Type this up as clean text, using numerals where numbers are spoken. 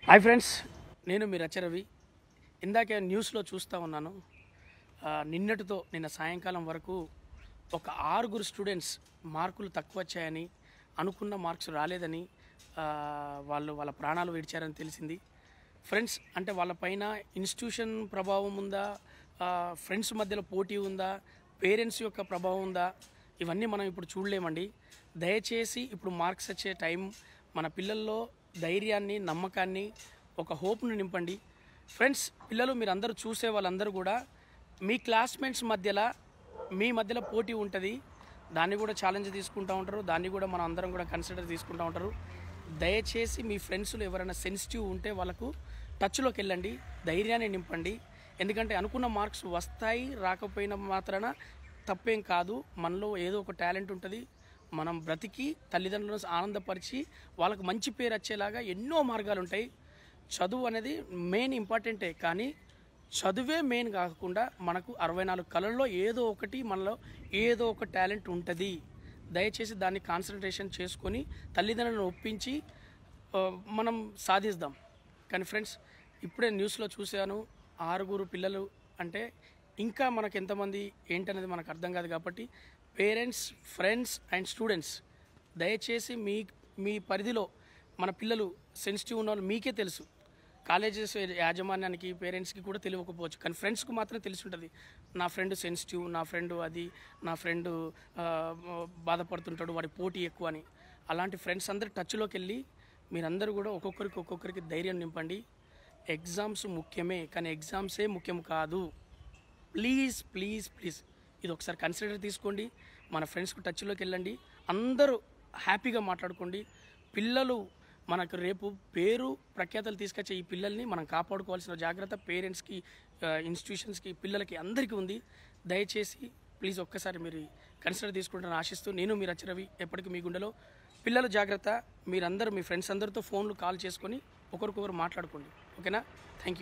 Hi friends, నేను మీ రచరవి. ఇందాకే న్యూస్లో చూస్తూ ఉన్నాను. నిన్న సాయంకాలం వరకు ఒక 6 స్టూడెంట్స్ మార్కులు తక్కువ వచ్చాయని, అనుకున్న మార్క్స్ రాలేదని వాళ్ళ ప్రాణాలు విడిచారని తెలిసింది. ఫ్రెండ్స్, అంటే వాళ్ళపైన ఇన్స్టిట్యూషన్ ప్రభావం ఉందా, ఫ్రెండ్స్ మధ్యలో పోటీ ఉందా, పేరెంట్స్ యొక్క ప్రభావం ఉందా, ఇవన్నీ మనం ఇప్పుడు చూడలేమండి. దయచేసి ఇప్పుడు మార్క్స్ వచ్చే టైం, మన పిల్లల్లో ధైర్యాన్ని, నమ్మకాన్ని, ఒక హోప్ను నింపండి. ఫ్రెండ్స్, పిల్లలు మీరందరూ చూసే వాళ్ళందరూ కూడా మీ క్లాస్మేట్స్ మీ మధ్యలో పోటీ ఉంటుంది. దాన్ని కూడా ఛాలెంజ్ తీసుకుంటూ ఉంటారు, దాన్ని కూడా మనం అందరం కూడా కన్సిడర్ తీసుకుంటూ ఉంటారు. దయచేసి మీ ఫ్రెండ్స్లో ఎవరైనా సెన్సిటివ్ ఉంటే వాళ్ళకు టచ్లోకి వెళ్ళండి, ధైర్యాన్ని నింపండి. ఎందుకంటే అనుకున్న మార్క్స్ వస్తాయి, రాకపోయినా మాత్రాన తప్పేం కాదు. మనలో ఏదో ఒక టాలెంట్ ఉంటుంది. మనం బ్రతికి తల్లిదండ్రులను ఆనందపరిచి వాళ్ళకు మంచి పేరు వచ్చేలాగా ఎన్నో మార్గాలు ఉంటాయి. చదువు అనేది మెయిన్ ఇంపార్టెంటే, కానీ చదువే మెయిన్ కాకుండా మనకు 64 కళల్లో ఏదో ఒకటి, మనలో ఏదో ఒక టాలెంట్ ఉంటుంది. దయచేసి దాన్ని కాన్సన్ట్రేషన్ చేసుకొని తల్లిదండ్రులను ఒప్పించి మనం సాధిద్దాం. కానీ ఫ్రెండ్స్, ఇప్పుడే న్యూస్లో చూశాను, 6 పిల్లలు అంటే ఇంకా మనకు ఎంతమంది ఏంటనేది మనకు అర్థం కాదు. కాబట్టి పేరెంట్స్, ఫ్రెండ్స్ అండ్ స్టూడెంట్స్, దయచేసి మీ పరిధిలో మన పిల్లలు సెన్సిటివ్ ఉన్న వాళ్ళు మీకే తెలుసు. కాలేజెస్ యాజమాన్యానికి, పేరెంట్స్కి కూడా తెలియకపోవచ్చు, కానీ ఫ్రెండ్స్కి మాత్రం తెలిసి ఉంటుంది. నా ఫ్రెండ్ సెన్సిటివ్, నా ఫ్రెండ్ బాధపడుతుంటాడు, వాడి పోటీ ఎక్కువ అని. అలాంటి ఫ్రెండ్స్ అందరు టచ్లోకి వెళ్ళి మీరందరూ కూడా ఒక్కొక్కరికి ధైర్యం నింపండి. ఎగ్జామ్స్ ముఖ్యమే, కానీ ఎగ్జామ్సే ముఖ్యం కాదు. ప్లీజ్ ప్లీజ్ ప్లీజ్ ఇది ఒకసారి కన్సిడర్ తీసుకోండి. మన ఫ్రెండ్స్కి టచ్లోకి వెళ్ళండి, అందరూ హ్యాపీగా మాట్లాడుకోండి. పిల్లలు మనకు రేపు పేరు ప్రఖ్యాతలు తీసుకొచ్చే ఈ పిల్లల్ని మనం కాపాడుకోవాల్సిన జాగ్రత్త పేరెంట్స్కి, ఇన్స్టిట్యూషన్స్కి, పిల్లలకి అందరికీ ఉంది. దయచేసి ప్లీజ్ ఒక్కసారి మీరు కన్సిడర్ తీసుకుంటారని ఆశిస్తూ, నేను మీ రచరవి ఎప్పటికీ మీ గుండెలో. పిల్లలు జాగ్రత్త. మీరందరూ మీ ఫ్రెండ్స్ అందరితో ఫోన్లు కాల్ చేసుకొని ఒకరికొకరు మాట్లాడుకోండి. ఓకేనా? Thank you.